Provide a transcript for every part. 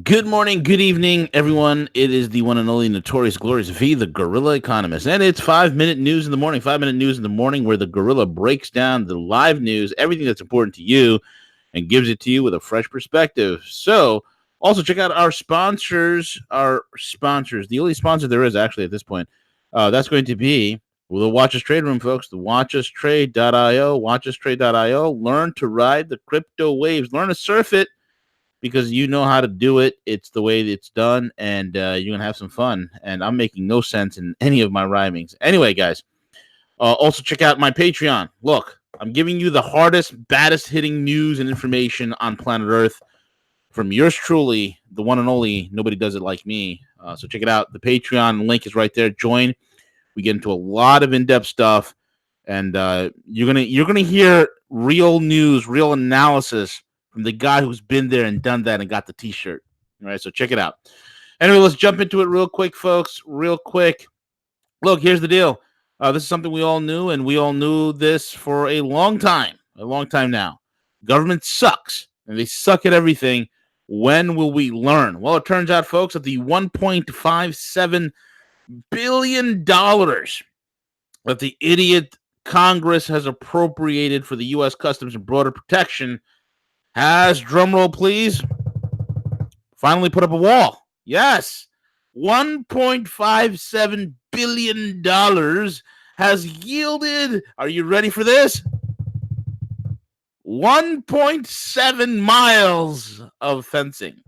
Good morning, good evening, everyone. It is the one and only Notorious Glorious V, the Guerrilla Economist. And it's 5-minute news in the morning, 5-minute news in the morning, where the Guerrilla breaks down the live news, everything that's important to you, and gives it to you with a fresh perspective. So, also check out our sponsors. The only sponsor there is actually at this point. That's going to be the Watch Us Trade Room, folks. The watchustrade.io, watchustrade.io. Learn to ride the crypto waves, learn to surf it, because you know how to do it. It's the way it's done, and you're going to have some fun. And I'm making no sense in any of my rhymings. Anyway, guys, also check out my Patreon. Look, I'm giving you the hardest, baddest hitting news and information on planet Earth from yours truly, the one and only. Nobody does it like me. So check it out. The Patreon link is right there. Join. We get into a lot of in-depth stuff, and you're gonna hear real news, real analysis from the guy who's been there and done that and got the T-shirt. All right, so check it out. Anyway, let's jump into it real quick, folks. Real quick. Look, here's the deal. This is something we all knew, and we all knew this for a long time now. Government sucks, and they suck at everything. When will we learn? Well, it turns out, folks, that the $1.57 billion that the idiot Congress has appropriated for the U.S. Customs and Border Protection has, drumroll please, finally put up a wall. Yes, $1.57 billion has yielded, are you ready for this? 1.7 miles of fencing.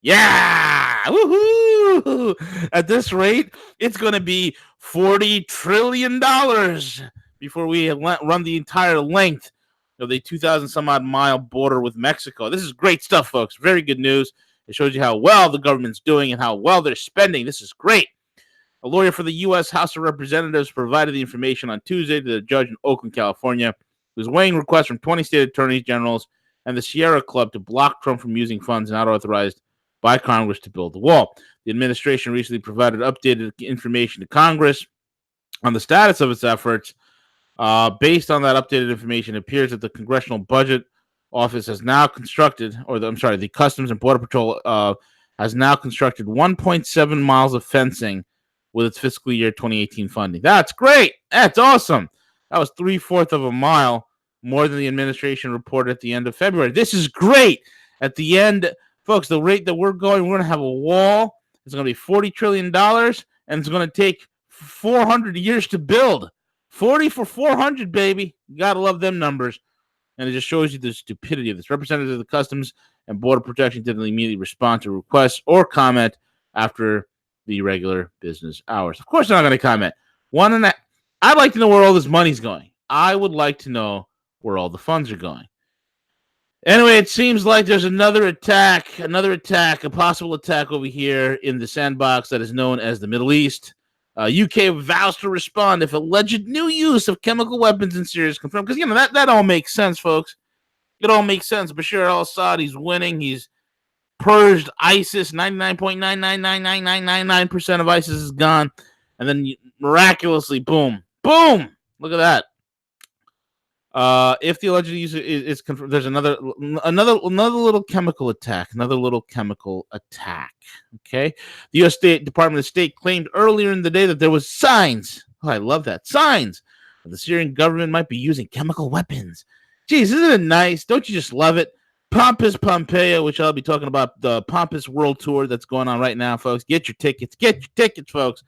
Yeah! Woohoo! At this rate, it's going to be $40 trillion before we run the entire length of the 2,000 some odd mile border with Mexico. This is great stuff, folks. Very good news. It shows you how well the government's doing and how well they're spending. This is great. A lawyer for the U.S. House of Representatives provided the information on Tuesday to the judge in Oakland, California, who's weighing requests from 20 state attorneys generals and the Sierra Club to block Trump from using funds not authorized by Congress to build the wall. The administration recently provided updated information to Congress on the status of its efforts. Based on that updated information, it appears that the Congressional Budget Office has now constructed, the Customs and Border Patrol has now constructed 1.7 miles of fencing with its fiscal year 2018 funding. That's great. That's awesome. That was 3/4 of a mile more than the administration reported at the end of February. This is great. At the end, folks, the rate that we're going to have a wall. It's going to be $40 trillion, and it's going to take 400 years to build. 40 for 400, baby. You got to love them numbers. And it just shows you the stupidity of this. Representatives of the Customs and Border Protection didn't immediately respond to requests or comment after the regular business hours. Of course, they're not going to comment. I'd like to know where all this money's going. I would like to know where all the funds are going. Anyway, it seems like there's another attack, a possible attack over here in the sandbox that is known as the Middle East. UK vows to respond if alleged new use of chemical weapons in Syria is confirmed. Because, that all makes sense, folks. It all makes sense. Bashar al-Assad, he's winning. He's purged ISIS. 99.9999999% of ISIS is gone. And then miraculously, boom. Look at that. If the alleged use is confirmed, there's another little chemical attack. Okay, the U.S. Department of State claimed earlier in the day that there was signs. Oh, I love that, signs that the Syrian government might be using chemical weapons. Geez, isn't it nice? Don't you just love it? Pompous Pompeo, which I'll be talking about, the Pompous World Tour that's going on right now, folks. Get your tickets, folks.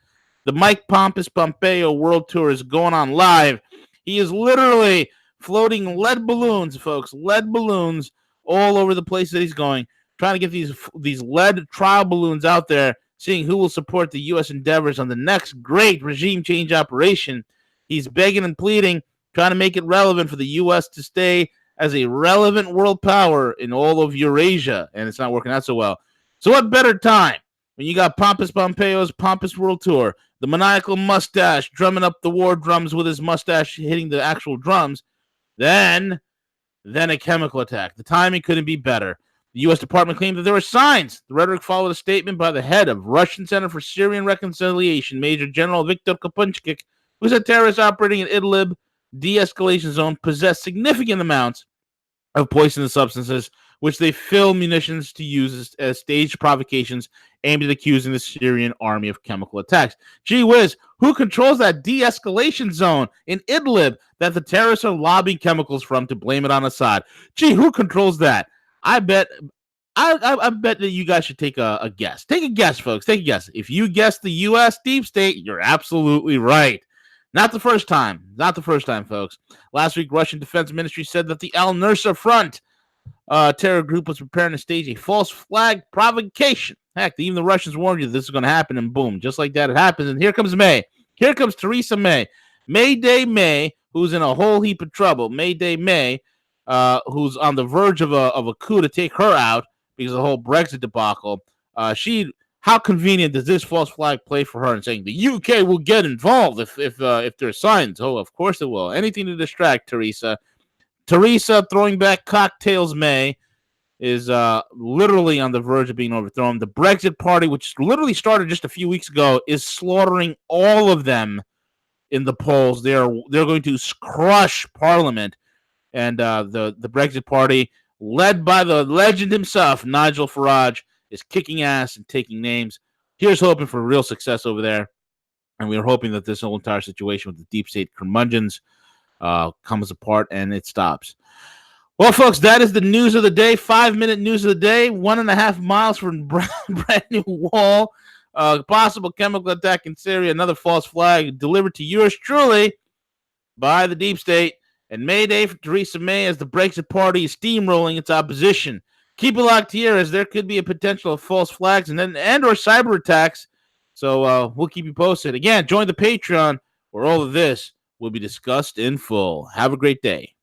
The Mike Pompous Pompeo World Tour is going on live. He is literally floating lead balloons, folks, all over the place that he's going, trying to get these lead trial balloons out there, seeing who will support the U.S. endeavors on the next great regime change operation. He's begging and pleading, trying to make it relevant for the U.S. to stay as a relevant world power in all of Eurasia, and it's not working out so well. So what better time when you got Pompous Pompeo's Pompous World Tour, the maniacal mustache drumming up the war drums with his mustache hitting the actual drums, then a chemical attack. The timing couldn't be better. The U.S. Department claimed that there were signs. The rhetoric followed a statement by the head of Russian Center for Syrian Reconciliation, Major General Viktor Kapunchik, who said terrorists operating in Idlib de-escalation zone possessed significant amounts of poisonous substances which they fill munitions to use as staged provocations aimed at accusing the Syrian army of chemical attacks. Gee whiz, who controls that de-escalation zone in Idlib that the terrorists are lobbying chemicals from to blame it on Assad? Gee, who controls that? I bet that you guys should take a guess. Take a guess, folks. Take a guess. If you guess the U.S. deep state, you're absolutely right. Not the first time. Not the first time, folks. Last week, Russian Defense Ministry said that the Al-Nusra Front terror group was preparing to stage a false flag provocation. Heck, even the Russians warned you this is going to happen, and boom, just like that, it happens. And here comes May. Here comes Theresa May. Mayday May, who's in a whole heap of trouble. Mayday May, who's on the verge of a coup to take her out because of the whole Brexit debacle. How convenient does this false flag play for her and saying the UK will get involved if there's signs? Oh, of course it will. Anything to distract Theresa. Theresa throwing back cocktails May is literally on the verge of being overthrown. The Brexit Party, which literally started just a few weeks ago, is slaughtering all of them in the polls. They're going to crush Parliament, and the Brexit Party, led by the legend himself, Nigel Farage, is kicking ass and taking names. Here's hoping for real success over there, and we're hoping that this whole entire situation with the deep state curmudgeons comes apart and it stops. Well, folks, that is the news of the day. 5-minute news of the day. 1.5 miles from brand new wall. Possible chemical attack in Syria. Another false flag delivered to yours truly by the deep state. And Mayday for Theresa May as the Brexit Party is steamrolling its opposition. Keep it locked here as there could be a potential of false flags and or cyber attacks. So we'll keep you posted. Again, join the Patreon where all of this will be discussed in full. Have a great day.